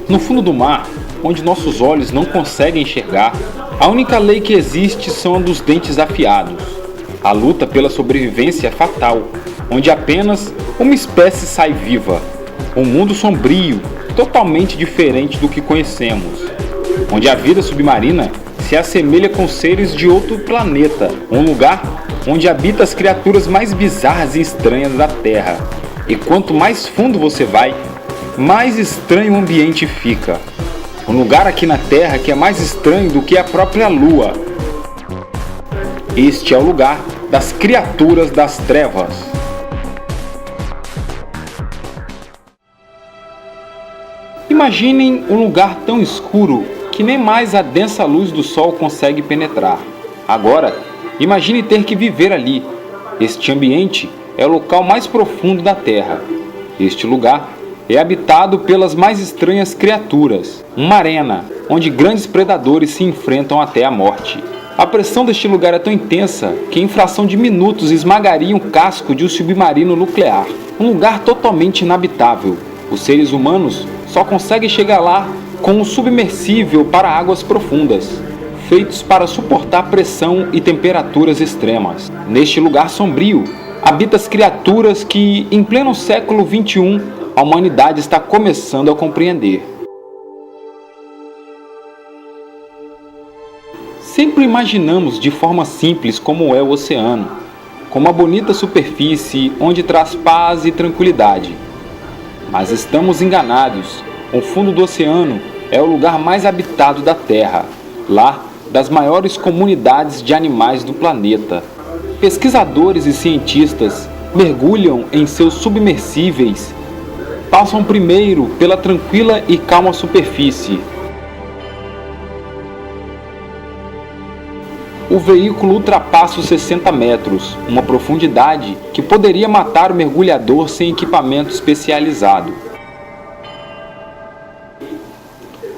No fundo do mar, onde nossos olhos não conseguem enxergar, a única lei que existe são a dos dentes afiados. A luta pela sobrevivência é fatal, onde apenas uma espécie sai viva. Um mundo sombrio, totalmente diferente do que conhecemos, onde a vida submarina se assemelha com seres de outro planeta, um lugar onde habitam as criaturas mais bizarras e estranhas da Terra. E quanto mais fundo você vai, mais estranho o ambiente fica. Um lugar aqui na Terra que é mais estranho do que a própria Lua. Este é o lugar das criaturas das trevas. Imaginem um lugar tão escuro que nem mais a densa luz do sol consegue penetrar. Agora, imagine ter que viver ali. Este ambiente é o local mais profundo da Terra. Este lugar é habitado pelas mais estranhas criaturas, uma arena onde grandes predadores se enfrentam até a morte. A pressão deste lugar é tão intensa que em fração de minutos esmagaria um casco de um submarino nuclear. Um lugar totalmente inabitável. Os seres humanos só conseguem chegar lá com um submersível para águas profundas, feitos para suportar pressão e temperaturas extremas. Neste lugar sombrio, habitam as criaturas que, em pleno século XXI, a humanidade está começando a compreender. Sempre imaginamos de forma simples como é o oceano, como uma bonita superfície onde traz paz e tranquilidade. Mas estamos enganados. O fundo do oceano é o lugar mais habitado da Terra, lá das maiores comunidades de animais do planeta. Pesquisadores e cientistas mergulham em seus submersíveis, passam primeiro pela tranquila e calma superfície. O veículo ultrapassa os 60 metros, uma profundidade que poderia matar o mergulhador sem equipamento especializado.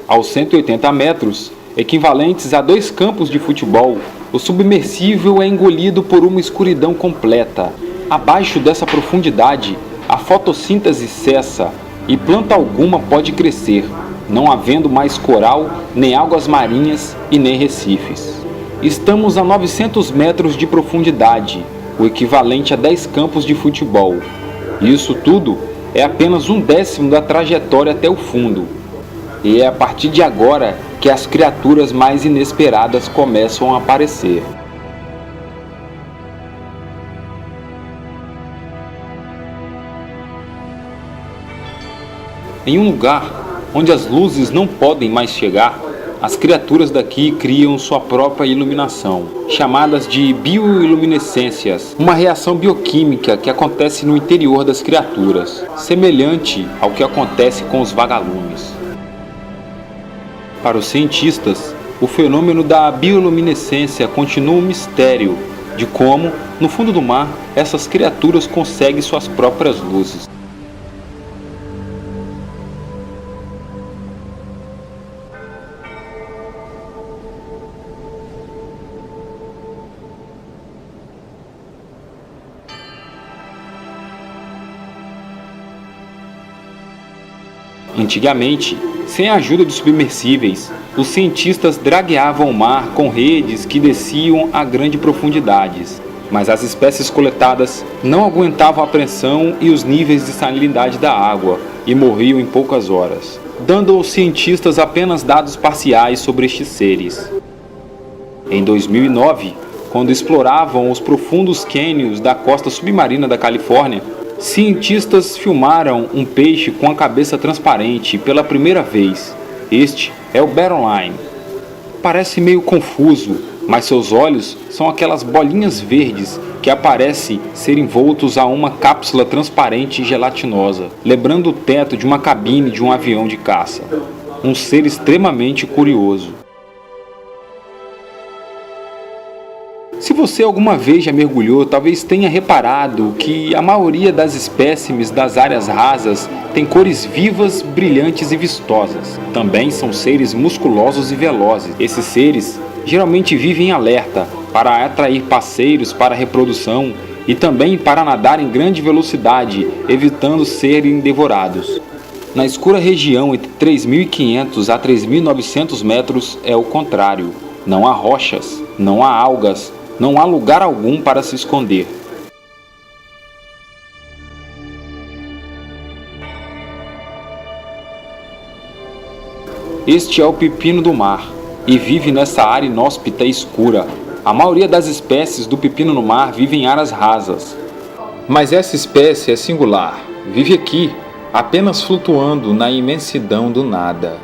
Aos 180 metros, equivalentes a 2 campos de futebol, o submersível é engolido por uma escuridão completa. Abaixo dessa profundidade, a fotossíntese cessa e planta alguma pode crescer, não havendo mais coral, nem algas marinhas e nem recifes. Estamos a 900 metros de profundidade, o equivalente a 10 campos de futebol. Isso tudo é apenas 1/10 da trajetória até o fundo. E é a partir de agora que as criaturas mais inesperadas começam a aparecer. Em um lugar onde as luzes não podem mais chegar, as criaturas daqui criam sua própria iluminação, chamadas de bioiluminescências, uma reação bioquímica que acontece no interior das criaturas, semelhante ao que acontece com os vagalumes. Para os cientistas, o fenômeno da bioluminescência continua um mistério de como, no fundo do mar, essas criaturas conseguem suas próprias luzes. Antigamente, sem a ajuda de submersíveis, os cientistas dragueavam o mar com redes que desciam a grandes profundidades. Mas as espécies coletadas não aguentavam a pressão e os níveis de salinidade da água e morriam em poucas horas, dando aos cientistas apenas dados parciais sobre estes seres. Em 2009, quando exploravam os profundos cânions da costa submarina da Califórnia, cientistas filmaram um peixe com a cabeça transparente pela primeira vez. Este é o Barrowline. Parece meio confuso, mas seus olhos são aquelas bolinhas verdes que aparecem ser envoltos a uma cápsula transparente e gelatinosa, lembrando o teto de uma cabine de um avião de caça. Um ser extremamente curioso. Se você alguma vez já mergulhou, talvez tenha reparado que a maioria das espécimes das áreas rasas tem cores vivas, brilhantes e vistosas. Também são seres musculosos e velozes. Esses seres geralmente vivem em alerta para atrair parceiros para a reprodução e também para nadar em grande velocidade, evitando serem devorados. Na escura região entre 3.500 a 3.900 metros é o contrário. Não há rochas, não há algas, não há lugar algum para se esconder. Este é o pepino do mar e vive nessa área inóspita e escura. A maioria das espécies do pepino no mar vive em áreas rasas. Mas essa espécie é singular. Vive aqui, apenas flutuando na imensidão do nada.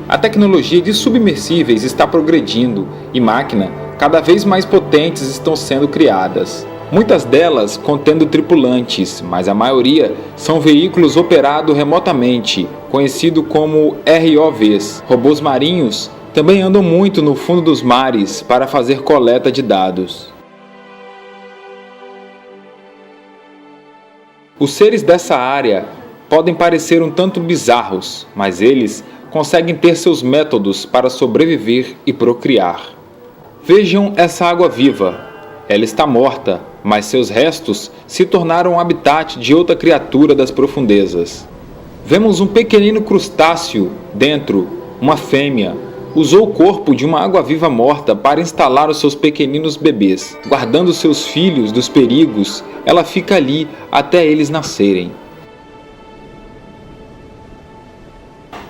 A tecnologia de submersíveis está progredindo e máquinas cada vez mais potentes estão sendo criadas. Muitas delas contendo tripulantes, mas a maioria são veículos operados remotamente, conhecido como ROVs. Robôs marinhos também andam muito no fundo dos mares para fazer coleta de dados. Os seres dessa área podem parecer um tanto bizarros, mas eles conseguem ter seus métodos para sobreviver e procriar. Vejam essa água viva. Ela está morta, mas seus restos se tornaram um habitat de outra criatura das profundezas. Vemos um pequenino crustáceo dentro, uma fêmea. Usou o corpo de uma água-viva morta para instalar os seus pequeninos bebês. Guardando seus filhos dos perigos, ela fica ali até eles nascerem.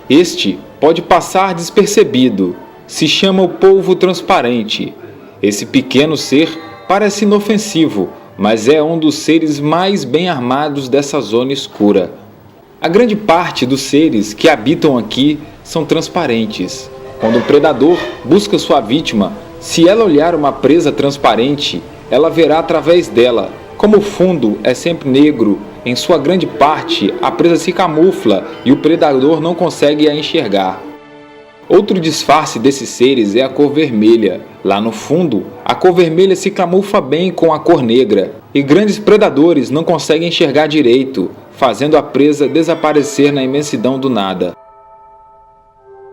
Este pode passar despercebido. Se chama o polvo transparente. Esse pequeno ser parece inofensivo, mas é um dos seres mais bem armados dessa zona escura. A grande parte dos seres que habitam aqui são transparentes. Quando o predador busca sua vítima, se ela olhar uma presa transparente, ela verá através dela. Como o fundo é sempre negro, em sua grande parte a presa se camufla e o predador não consegue a enxergar. Outro disfarce desses seres é a cor vermelha. Lá no fundo, a cor vermelha se camufla bem com a cor negra, e grandes predadores não conseguem enxergar direito, fazendo a presa desaparecer na imensidão do nada.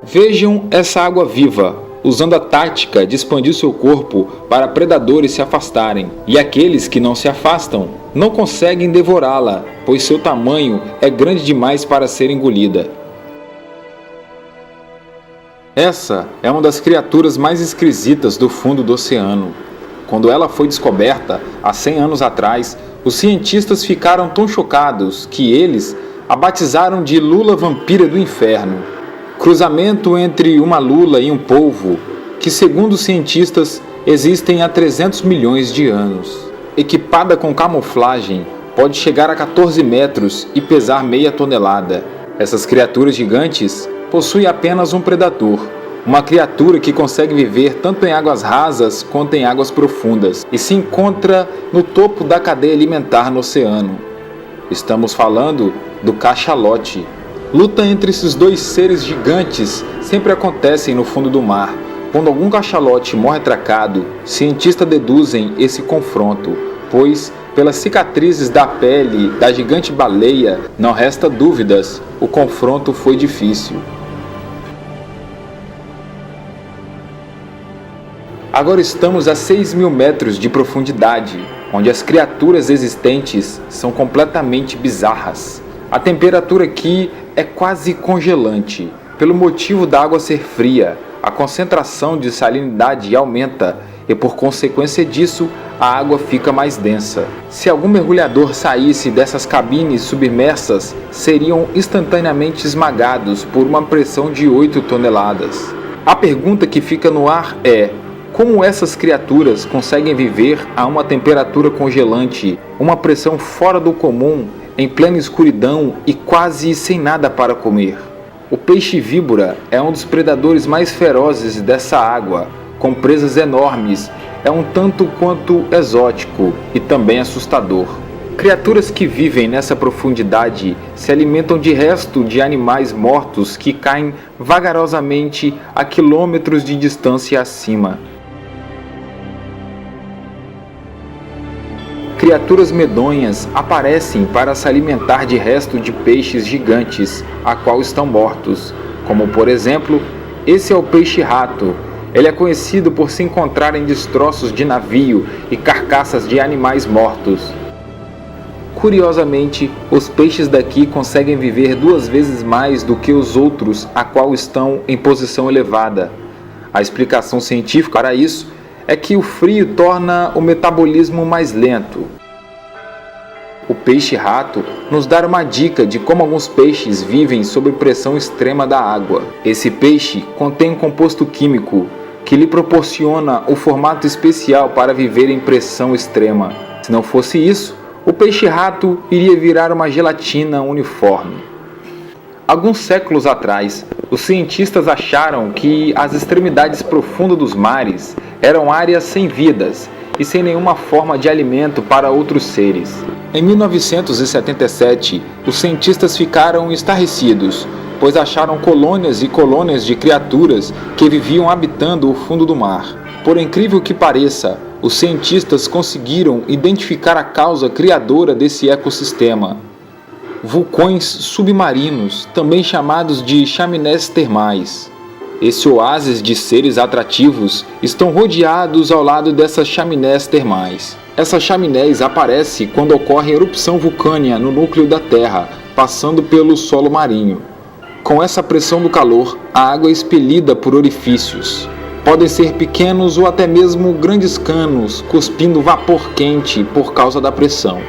Vejam essa água viva, usando a tática de expandir seu corpo para predadores se afastarem, e aqueles que não se afastam não conseguem devorá-la, pois seu tamanho é grande demais para ser engolida. Essa é uma das criaturas mais esquisitas do fundo do oceano. Quando ela foi descoberta, há 100 anos atrás, os cientistas ficaram tão chocados que eles a batizaram de lula vampira do inferno. Cruzamento entre uma lula e um polvo, que segundo os cientistas existem há 300 milhões de anos. Equipada com camuflagem, pode chegar a 14 metros e pesar meia tonelada. Essas criaturas gigantes possuem apenas um predador, uma criatura que consegue viver tanto em águas rasas quanto em águas profundas e se encontra no topo da cadeia alimentar no oceano. Estamos falando do cachalote. Luta entre esses dois seres gigantes sempre acontecem no fundo do mar. Quando algum cachalote morre atracado, cientistas deduzem esse confronto, pois, pelas cicatrizes da pele da gigante baleia, não resta dúvidas, o confronto foi difícil. Agora estamos a 6.000 metros de profundidade, onde as criaturas existentes são completamente bizarras. A temperatura aqui é quase congelante, pelo motivo da água ser fria. A concentração de salinidade aumenta e, por consequência disso, a água fica mais densa. Se algum mergulhador saísse dessas cabines submersas, seriam instantaneamente esmagados por uma pressão de 8 toneladas. A pergunta que fica no ar é: como essas criaturas conseguem viver a uma temperatura congelante, uma pressão fora do comum, em plena escuridão e quase sem nada para comer? O peixe-víbora é um dos predadores mais ferozes dessa água, com presas enormes. É um tanto quanto exótico e também assustador. Criaturas que vivem nessa profundidade se alimentam de resto de animais mortos que caem vagarosamente a quilômetros de distância acima. criaturas medonhas aparecem para se alimentar de resto de peixes gigantes, a qual estão mortos, como por exemplo, esse é o peixe-rato. Ele é conhecido por se encontrar em destroços de navio e carcaças de animais mortos. Curiosamente, os peixes daqui conseguem viver 2 vezes mais do que os outros, a qual estão em posição elevada. A explicação científica para isso é que o frio torna o metabolismo mais lento. O peixe-rato nos dá uma dica de como alguns peixes vivem sob pressão extrema da água. Esse peixe contém um composto químico que lhe proporciona o formato especial para viver em pressão extrema. Se não fosse isso, o peixe-rato iria virar uma gelatina uniforme. Alguns séculos atrás, os cientistas acharam que as extremidades profundas dos mares eram áreas sem vidas e sem nenhuma forma de alimento para outros seres. Em 1977, os cientistas ficaram estarrecidos, pois acharam colônias e colônias de criaturas que viviam habitando o fundo do mar. Por incrível que pareça, os cientistas conseguiram identificar a causa criadora desse ecossistema. Vulcões submarinos, também chamados de chaminés termais. Esse oásis de seres atrativos estão rodeados ao lado dessas chaminés termais. Essas chaminés aparecem quando ocorre erupção vulcânica no núcleo da Terra, passando pelo solo marinho. Com essa pressão do calor, a água é expelida por orifícios. Podem ser pequenos ou até mesmo grandes canos, cuspindo vapor quente por causa da pressão.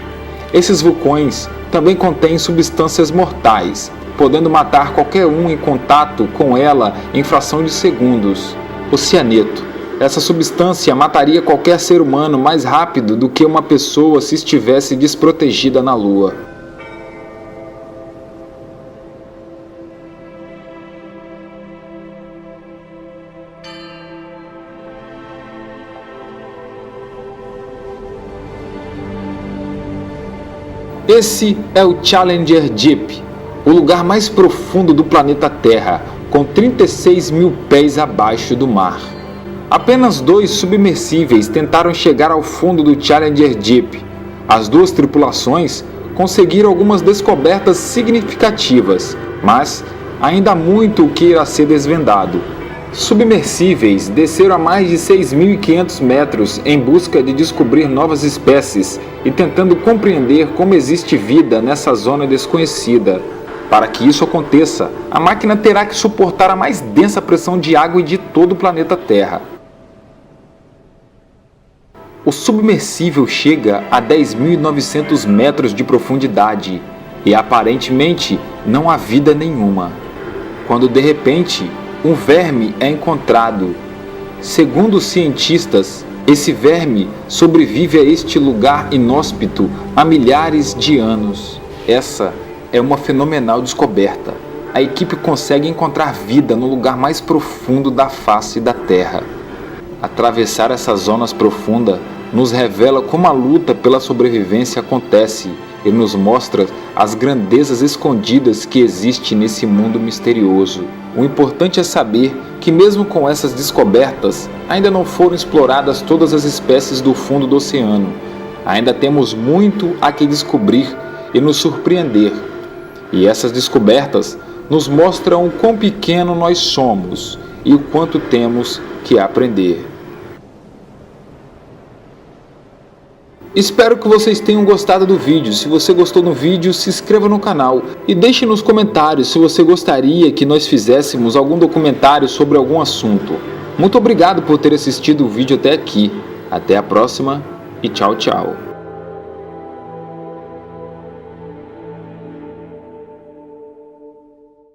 Esses vulcões também contêm substâncias mortais, podendo matar qualquer um em contato com ela em fração de segundos. O cianeto. Essa substância mataria qualquer ser humano mais rápido do que uma pessoa se estivesse desprotegida na Lua. Esse é o Challenger Deep, o lugar mais profundo do planeta Terra, com 36 mil pés abaixo do mar. Apenas 2 submersíveis tentaram chegar ao fundo do Challenger Deep. As 2 tripulações conseguiram algumas descobertas significativas, mas ainda há muito o que irá ser desvendado. Submersíveis desceram a mais de 6.500 metros em busca de descobrir novas espécies e tentando compreender como existe vida nessa zona desconhecida. Para que isso aconteça, a máquina terá que suportar a mais densa pressão de água de todo o planeta Terra. O submersível chega a 10.900 metros de profundidade e aparentemente não há vida nenhuma, quando de repente um verme é encontrado. Segundo os cientistas, esse verme sobrevive a este lugar inóspito há milhares de anos. Essa é uma fenomenal descoberta. A equipe consegue encontrar vida no lugar mais profundo da face da Terra. Atravessar essas zonas profundas nos revela como a luta pela sobrevivência acontece e nos mostra as grandezas escondidas que existem nesse mundo misterioso. O importante é saber que mesmo com essas descobertas, ainda não foram exploradas todas as espécies do fundo do oceano. Ainda temos muito a que descobrir e nos surpreender. E essas descobertas nos mostram o quão pequeno nós somos e o quanto temos que aprender. Espero que vocês tenham gostado do vídeo. Se você gostou do vídeo, se inscreva no canal e deixe nos comentários se você gostaria que nós fizéssemos algum documentário sobre algum assunto. Muito obrigado por ter assistido o vídeo até aqui. Até a próxima e tchau, tchau.